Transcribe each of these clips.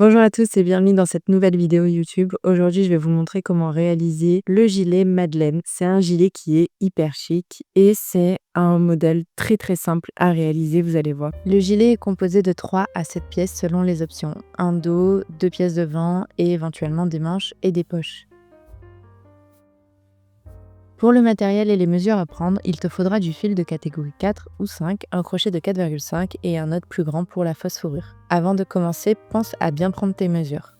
Bonjour à tous et bienvenue dans cette nouvelle vidéo YouTube. Aujourd'hui, je vais vous montrer comment réaliser le gilet Madeleine. C'est un gilet qui est hyper chic et c'est un modèle très simple à réaliser, vous allez voir. Le gilet est composé de 3 à 7 pièces selon les options. Un dos, 2 pièces devant et éventuellement des manches et des poches. Pour le matériel et les mesures à prendre, il te faudra du fil de catégorie 4 ou 5, un crochet de 4,5 et un autre plus grand pour la fausse fourrure. Avant de commencer, pense à bien prendre tes mesures.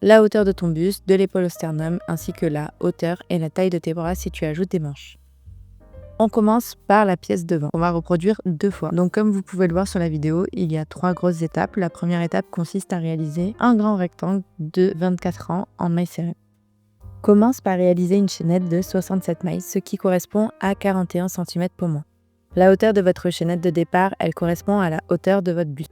La hauteur de ton buste, de l'épaule au sternum, ainsi que la hauteur et la taille de tes bras si tu ajoutes des manches. On commence par la pièce devant. On va reproduire 2 fois. Donc comme vous pouvez le voir sur la vidéo, il y a 3 grosses étapes. La première étape consiste à réaliser un grand rectangle de 24 rangs en mailles serrées. Commence par réaliser une chaînette de 67 mailles, ce qui correspond à 41 cm pour moi. La hauteur de votre chaînette de départ, elle correspond à la hauteur de votre buste.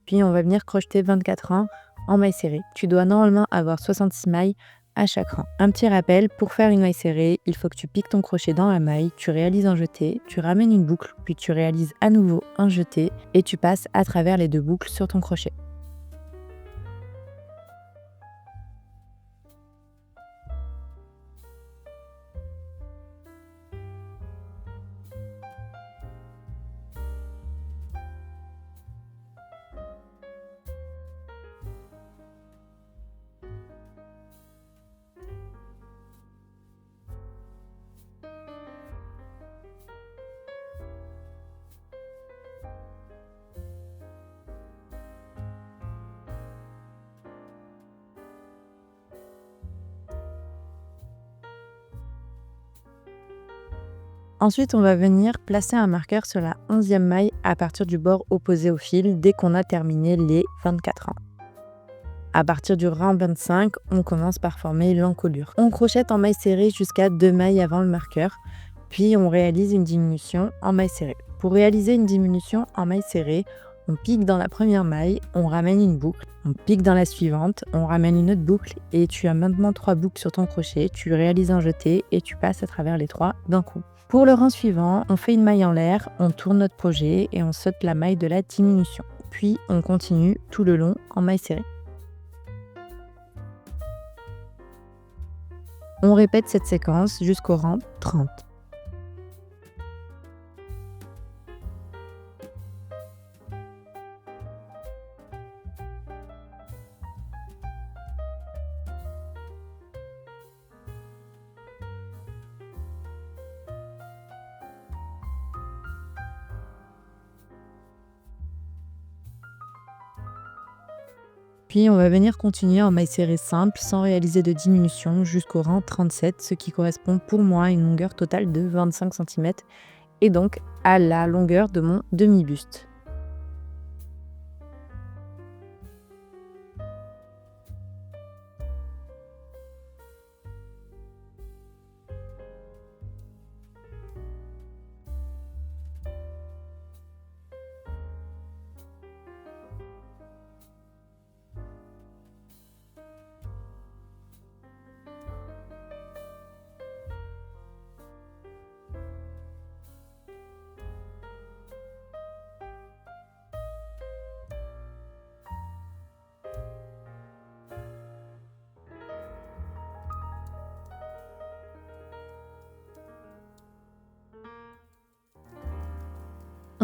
Puis on va venir crocheter 24 rangs en mailles serrées. Tu dois normalement avoir 66 mailles à chaque rang. Un petit rappel, pour faire une maille serrée, il faut que tu piques ton crochet dans la maille, tu réalises un jeté, tu ramènes une boucle, puis tu réalises à nouveau un jeté et tu passes à travers les 2 boucles sur ton crochet. Ensuite, on va venir placer un marqueur sur la 11e maille à partir du bord opposé au fil dès qu'on a terminé les 24 rangs. À partir du rang 25, on commence par former l'encolure. On crochette en maille serrée jusqu'à 2 mailles avant le marqueur, puis on réalise une diminution en maille serrée. Pour réaliser une diminution en maille serrée, on pique dans la première maille, on ramène une boucle, on pique dans la suivante, on ramène une autre boucle et tu as maintenant 3 boucles sur ton crochet, tu réalises un jeté et tu passes à travers les 3 d'un coup. Pour le rang suivant, on fait une maille en l'air, on tourne notre projet et on saute la maille de la diminution. Puis on continue tout le long en maille serrée. On répète cette séquence jusqu'au rang 30. Puis on va venir continuer en maille serrée simple sans réaliser de diminution jusqu'au rang 37, ce qui correspond pour moi à une longueur totale de 25 cm et donc à la longueur de mon demi-buste.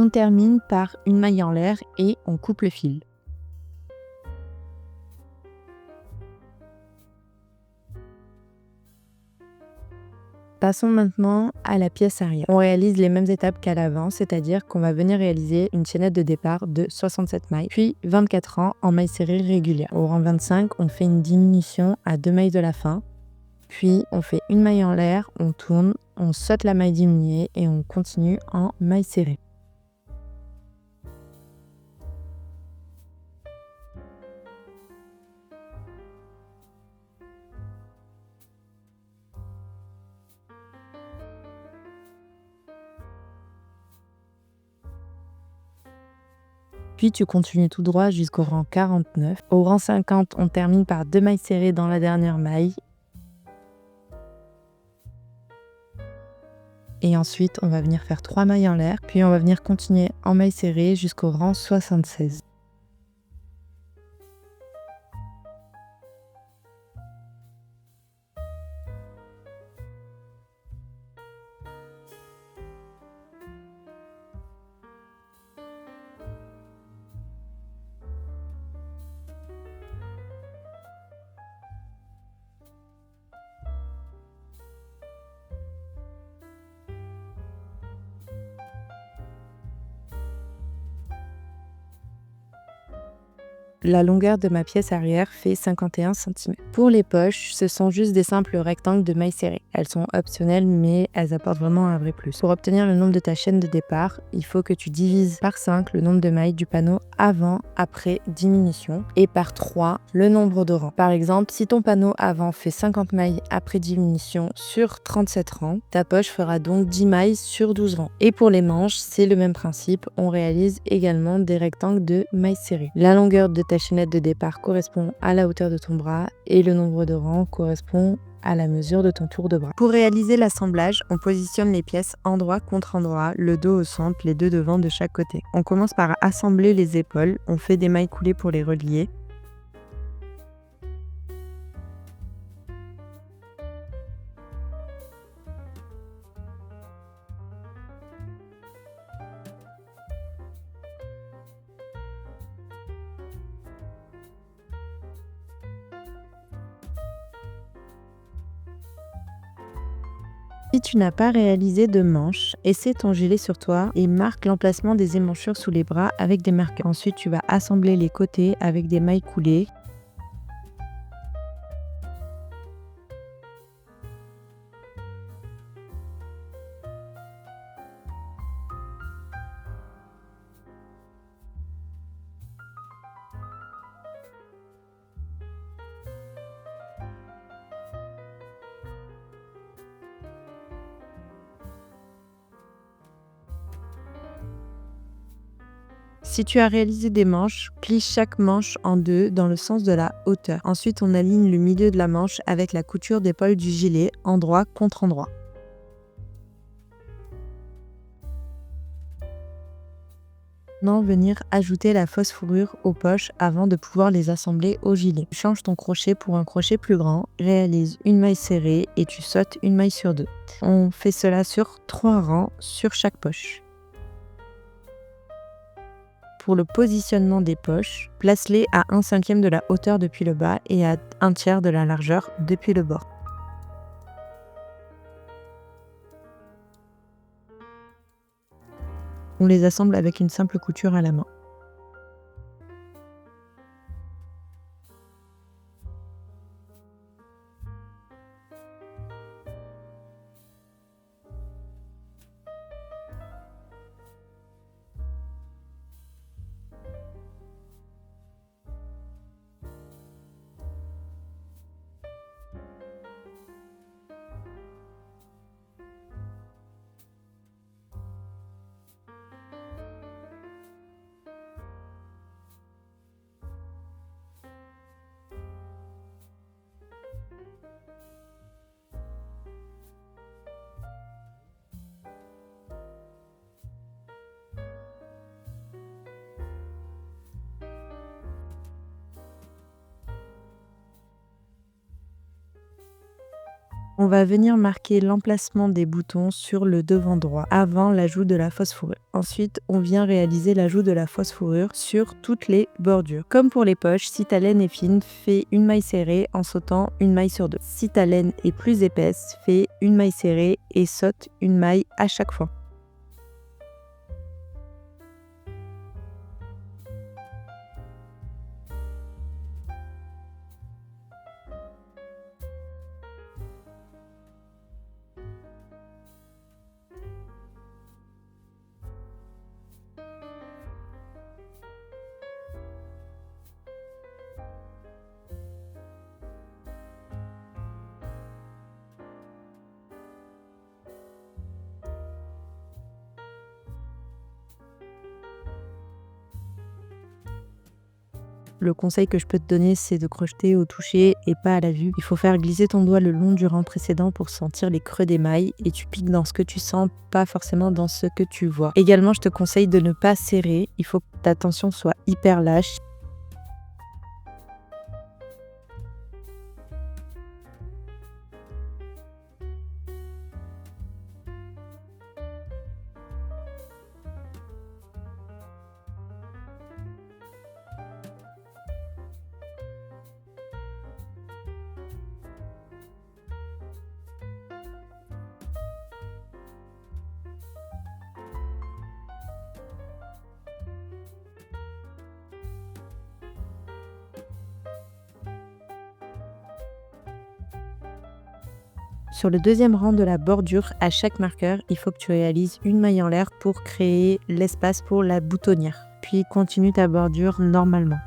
On termine par une maille en l'air et on coupe le fil. Passons maintenant à la pièce arrière. On réalise les mêmes étapes qu'à l'avant, c'est-à-dire qu'on va venir réaliser une chaînette de départ de 67 mailles, puis 24 rangs en mailles serrées régulières. Au rang 25, on fait une diminution à 2 mailles de la fin, puis on fait une maille en l'air, on tourne, on saute la maille diminuée et on continue en maille serrée. Puis tu continues tout droit jusqu'au rang 49. Au rang 50, on termine par 2 mailles serrées dans la dernière maille. Et ensuite, on va venir faire 3 mailles en l'air, puis on va venir continuer en mailles serrées jusqu'au rang 76. La longueur de ma pièce arrière fait 51 cm. Pour les poches, ce sont juste des simples rectangles de mailles serrées. Elles sont optionnelles, mais elles apportent vraiment un vrai plus. Pour obtenir le nombre de ta chaîne de départ, il faut que tu divises par 5 le nombre de mailles du panneau avant, après diminution, et par 3 le nombre de rangs. Par exemple, si ton panneau avant fait 50 mailles après diminution sur 37 rangs, ta poche fera donc 10 mailles sur 12 rangs. Et pour les manches, c'est le même principe, on réalise également des rectangles de mailles serrées. La longueur de ta chaînette de départ correspond à la hauteur de ton bras et le nombre de rangs correspond à la mesure de ton tour de bras. Pour réaliser l'assemblage, on positionne les pièces endroit contre endroit, le dos au centre, les deux devants de chaque côté. On commence par assembler les épaules, on fait des mailles coulées pour les relier. Si tu n'as pas réalisé de manches, essaie ton gilet sur toi et marque l'emplacement des émanchures sous les bras avec des marqueurs. Ensuite, tu vas assembler les côtés avec des mailles coulées. Si tu as réalisé des manches, plie chaque manche en deux dans le sens de la hauteur. Ensuite, on aligne le milieu de la manche avec la couture d'épaule du gilet, endroit contre endroit. Maintenant, venir ajouter la fausse fourrure aux poches avant de pouvoir les assembler au gilet. Tu changes ton crochet pour un crochet plus grand, réalise une maille serrée et tu sautes une maille sur deux. On fait cela sur 3 rangs sur chaque poche. Pour le positionnement des poches, place-les à 1/5 de la hauteur depuis le bas et à 1/3 de la largeur depuis le bord. On les assemble avec une simple couture à la main. On va venir marquer l'emplacement des boutons sur le devant droit avant l'ajout de la fausse fourrure. Ensuite, on vient réaliser l'ajout de la fausse fourrure sur toutes les bordures. Comme pour les poches, si ta laine est fine, fais une maille serrée en sautant une maille sur deux. Si ta laine est plus épaisse, fais une maille serrée et saute une maille à chaque fois. le conseil que je peux te donner, c'est de crocheter au toucher et pas à la vue. Il faut faire glisser ton doigt le long du rang précédent pour sentir les creux des mailles et tu piques dans ce que tu sens, pas forcément dans ce que tu vois. Également, je te conseille de ne pas serrer. Il faut que ta tension soit hyper lâche. Sur le deuxième rang de la bordure, à chaque marqueur, il faut que tu réalises une maille en l'air pour créer l'espace pour la boutonnière. Puis continue ta bordure normalement.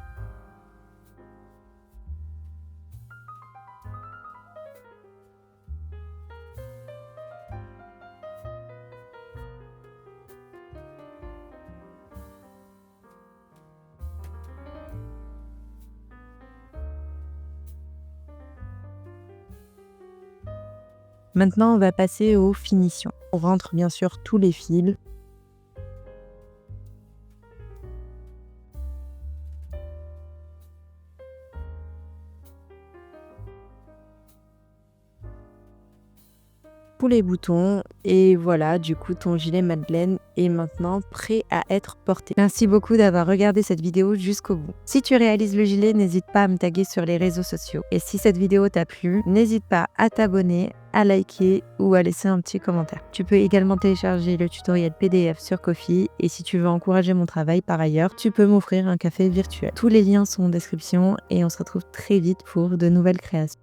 Maintenant, on va passer aux finitions. On rentre bien sûr tous les fils. Tous les boutons et voilà, du coup ton gilet Madeleine est maintenant prêt à être porté. Merci beaucoup d'avoir regardé cette vidéo jusqu'au bout. Si tu réalises le gilet, n'hésite pas à me taguer sur les réseaux sociaux. Et si cette vidéo t'a plu, n'hésite pas à t'abonner, à liker ou à laisser un petit commentaire. Tu peux également télécharger le tutoriel PDF sur Ko-fi et si tu veux encourager mon travail par ailleurs, tu peux m'offrir un café virtuel. Tous les liens sont en description et on se retrouve très vite pour de nouvelles créations.